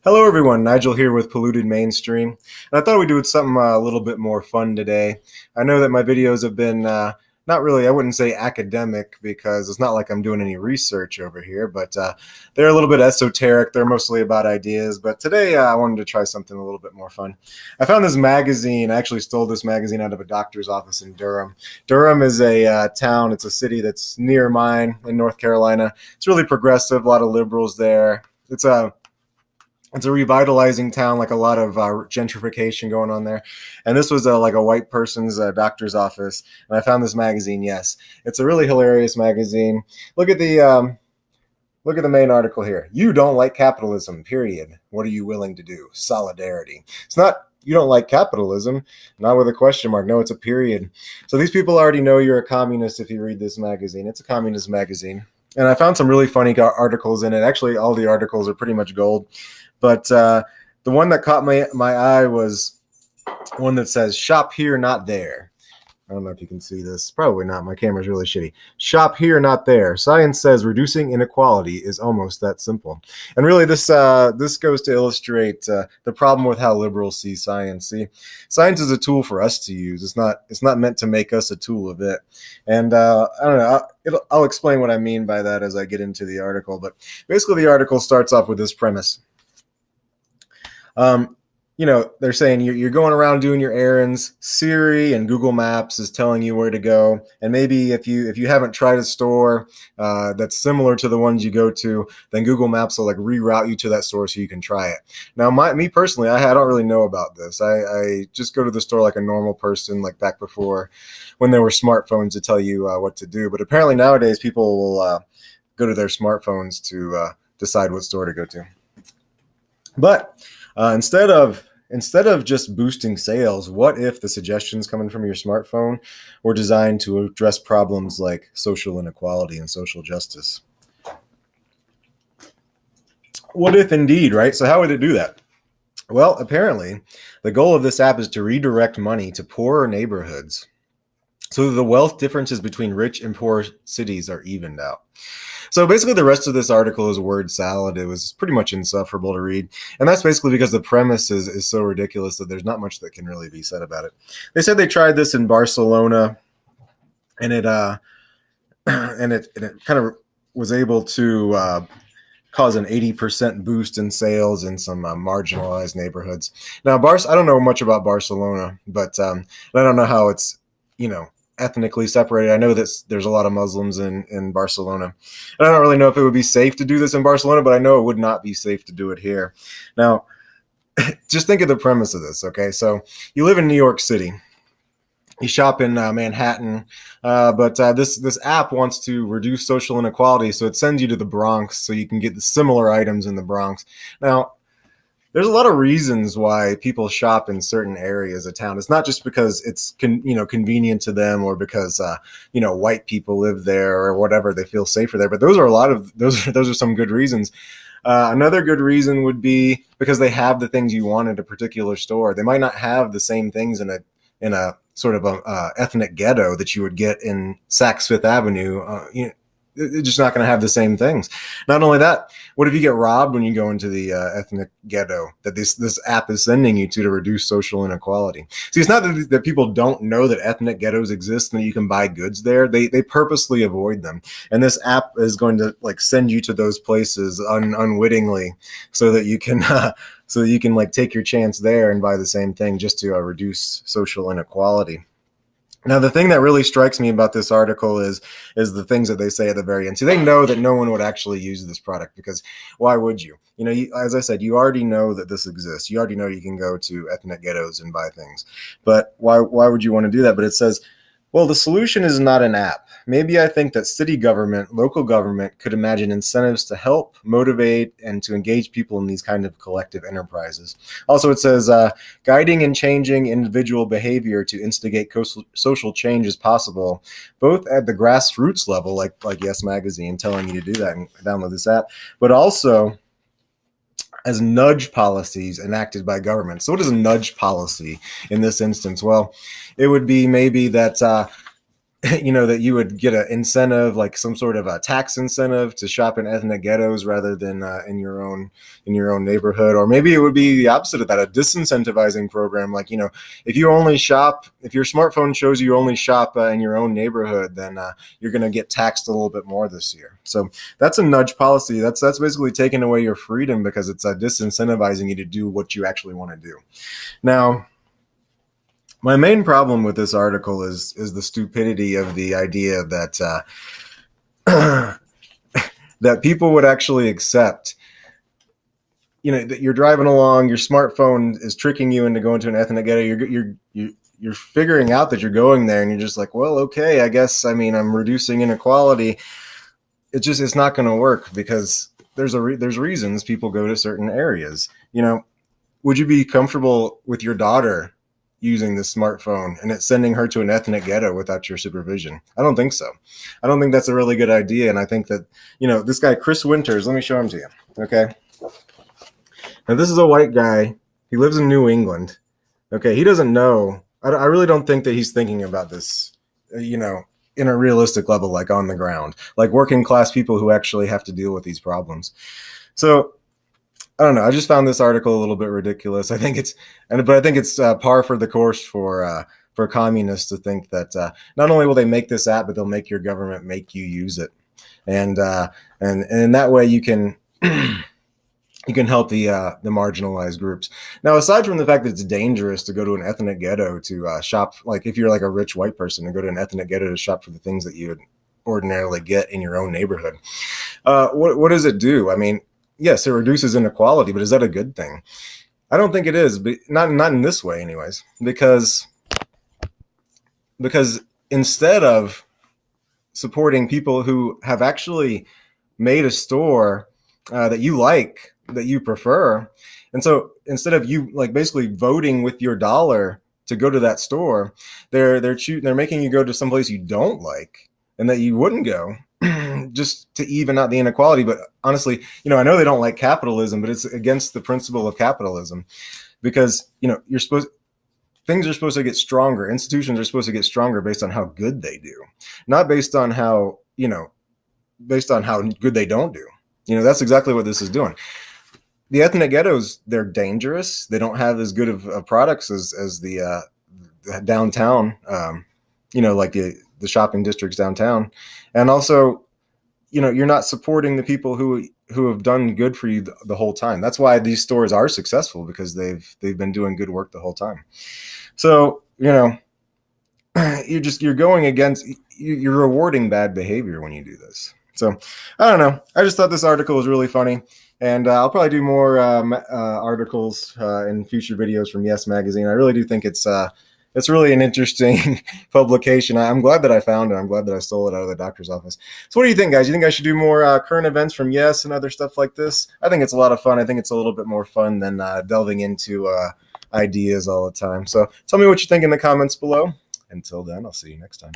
Hello, everyone. Nigel here with Polluted Mainstream. And I thought we'd do something a little bit more fun today. I know that my videos have been not really, I wouldn't say academic because it's not like I'm doing any research over here, but they're a little bit esoteric. They're mostly about ideas. But today I wanted to try something a little bit more fun. I found this magazine. I actually stole this magazine out of a doctor's office in Durham. Durham is a town, it's a city that's near mine in North Carolina. It's really progressive, a lot of liberals there. It's a revitalizing town, like a lot of gentrification going on there. And this was like a white person's doctor's office. And I found this magazine. Yes, it's a really hilarious magazine. Look at the main article here. You don't like capitalism, period. What are you willing to do? Solidarity. It's not you don't like capitalism, not with a question mark. No, it's a period. So these people already know you're a communist if you read this magazine. It's a communist magazine. And I found some really funny articles in it. Actually, all the articles are pretty much gold. But the one that caught my eye was one that says, shop here, not there. I don't know if you can see this. Probably not. My camera's really shitty. Shop here, not there. Science says reducing inequality is almost that simple. And really, this goes to illustrate the problem with how liberals see science. See, science is a tool for us to use. It's not meant to make us a tool of it. And I don't know. I'll explain what I mean by that as I get into the article. But basically, the article starts off with this premise. They're saying you're going around doing your errands. Siri and Google Maps is telling you where to go. And maybe if you haven't tried a store that's similar to the ones you go to, then Google Maps will like reroute you to that store so you can try it. Now, me personally, I don't really know about this. I just go to the store like a normal person, like back before when there were smartphones to tell you what to do. But apparently nowadays people will go to their smartphones to decide what store to go to. But instead of just boosting sales, what if the suggestions coming from your smartphone were designed to address problems like social inequality and social justice? What if indeed, right? So how would it do that? Well, apparently, the goal of this app is to redirect money to poorer neighborhoods so that the wealth differences between rich and poor cities are evened out. So basically the rest of this article is word salad. It was pretty much insufferable to read. And that's basically because the premise is so ridiculous that there's not much that can really be said about it. They said they tried this in Barcelona and it kind of was able to cause an 80% boost in sales in some marginalized neighborhoods. Now, I don't know much about Barcelona, but I don't know how it's, ethnically separated. I know that there's a lot of Muslims in Barcelona. And I don't really know if it would be safe to do this in Barcelona, but I know it would not be safe to do it here. Now, just think of the premise of this, okay? So you live in New York City. You shop in Manhattan, but this app wants to reduce social inequality, so it sends you to the Bronx so you can get the similar items in the Bronx. Now, there's a lot of reasons why people shop in certain areas of town. It's not just because it's convenient to them or because white people live there or whatever, they feel safer there. But those are some good reasons. Another good reason would be because they have the things you want at a particular store. They might not have the same things in a sort of a ethnic ghetto that you would get in Saks Fifth Avenue. They're just not going to have the same things. Not only that, what if you get robbed when you go into the ethnic ghetto that this app is sending you to reduce social inequality? See, it's not that people don't know that ethnic ghettos exist and that you can buy goods there. They purposely avoid them. And this app is going to like send you to those places unwittingly so that you can like take your chance there and buy the same thing just to reduce social inequality. Now, the thing that really strikes me about this article is the things that they say at the very end. So they know that no one would actually use this product because why would you? As I said, you already know that this exists. You already know you can go to ethnic ghettos and buy things. But why would you want to do that? But it says, well, the solution is not an app. Maybe I think that city government, local government could imagine incentives to help, motivate, and to engage people in these kind of collective enterprises. Also, it says guiding and changing individual behavior to instigate social change is possible, both at the grassroots level, like Yes Magazine telling you to do that and download this app, but also as nudge policies enacted by government. So what is a nudge policy in this instance? Well, it would be maybe that that you would get an incentive, like some sort of a tax incentive to shop in ethnic ghettos rather than in your own neighborhood. Or maybe it would be the opposite of that, a disincentivizing program. Like, if you only shop, if your smartphone shows you only shop in your own neighborhood, then you're going to get taxed a little bit more this year. So that's a nudge policy. That's basically taking away your freedom because it's disincentivizing you to do what you actually want to do. Now, my main problem with this article is the stupidity of the idea that that people would actually accept. That you're driving along, your smartphone is tricking you into going to an ethnic ghetto. You're figuring out that you're going there, and you're just like, well, okay, I guess. I'm reducing inequality. It's not going to work because there's reasons people go to certain areas. Would you be comfortable with your daughter using this smartphone and it's sending her to an ethnic ghetto without your supervision? I don't think so. I don't think that's a really good idea. And I think that, this guy, Chris Winters, let me show him to you. Okay. Now, this is a white guy. He lives in New England. Okay. He doesn't know. I really don't think that he's thinking about this, in a realistic level, like on the ground, like working class people who actually have to deal with these problems. So I don't know. I just found this article a little bit ridiculous. I think it's par for the course for communists to think that not only will they make this app, but they'll make your government make you use it, and in that way you can you can help the marginalized groups. Now, aside from the fact that it's dangerous to go to an ethnic ghetto to shop, like if you're like a rich white person, to go to an ethnic ghetto to shop for the things that you would ordinarily get in your own neighborhood, what does it do? Yes, it reduces inequality, but is that a good thing? I don't think it is, but not in this way anyways, because instead of supporting people who have actually made a store that you like, that you prefer, and so instead of you basically voting with your dollar to go to that store, they're making you go to someplace you don't like and that you wouldn't go, just to even out the inequality. But honestly, I know they don't like capitalism, but it's against the principle of capitalism, because things are supposed to get stronger. Institutions are supposed to get stronger based on how good they do, not based on how good they don't do. That's exactly what this is doing. The ethnic ghettos, they're dangerous. They don't have as good of products as the downtown, like the shopping districts downtown. And also, you're not supporting the people who have done good for you the whole time. That's why these stores are successful, because they've been doing good work the whole time. So, you're rewarding bad behavior when you do this. So I don't know. I just thought this article was really funny, and I'll probably do more articles in future videos from Yes Magazine. I really do think it's really an interesting publication. I'm glad that I found it. I'm glad that I stole it out of the doctor's office. So what do you think, guys? You think I should do more current events from Yes and other stuff like this? I think it's a lot of fun. I think it's a little bit more fun than delving into ideas all the time. So tell me what you think in the comments below. Until then, I'll see you next time.